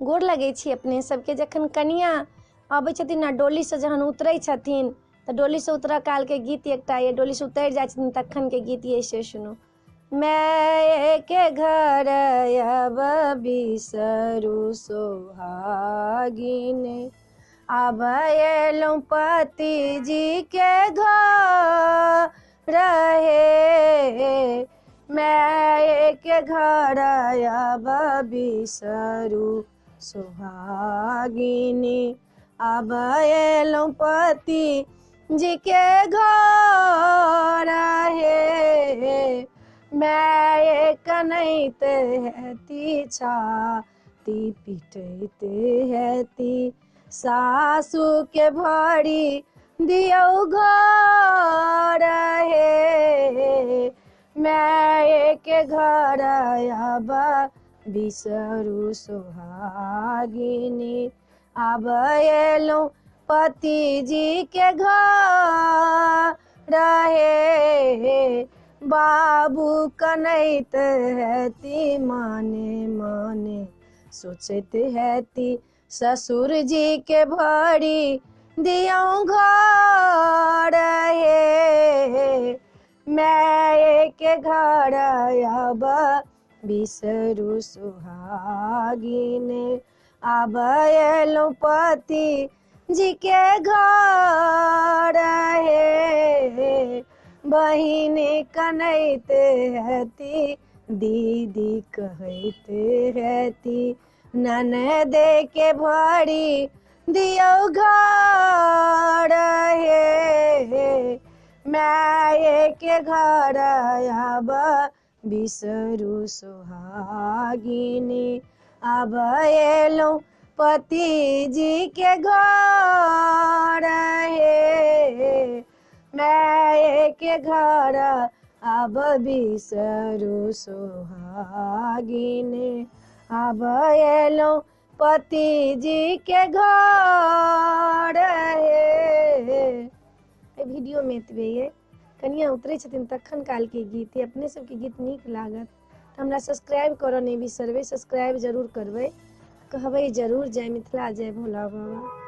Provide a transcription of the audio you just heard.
गोर लगै छी अपने सबके। जखन कनिया अबै छथिन ना डोली से, जहन उतरै छथिन तऽ डोली से उतरऽ काल के गीत एकटा ये, डोली से उतर जाइ छथिन तखन के गीत ये, से सुनू। मैं के घर अब बिसरू सोहागिन, अब एलौं पति जी के घर रहे। मैं के घर अब बिसरू सोहागिनी, अब एलौं पति जी के घर रहे। मैं कनैत हेती छाती पिटैत हेती, सासू के भरी दियौ घर हे। मैं के घर अब बिसरू सोहागिनी, अब एलौं पति जी के घर रहे। बाबू कनैत हेती माने माने, सोचैत हेती ससुर जी के भरी दियौ घर हे। मैं के घर अब बिसरू सोहागिन, अब एलौं पति जी के घर हे। बहिन कनैत हेती दीदी कहैत हेती, ननद के भरी दियौ घर हे। मैं के घर अब बिसरू सोहागिनी, अब एलौं पति जी के घर हे। मैं के घर अब बिसरू सोहागिनी, अब एलौं पति जी के घर हे। वीडियो में एतबे ये, कनिया उतरे छथिन तखन काल के गीत ये। अपने सबके गीत नीक लागत तऽ हमरा सब्सक्राइब करऽ नहि बिसरबै, सब्सक्राइब जरूर करबै, कहबै जरूर जय मिथिला जय भोला बाबा।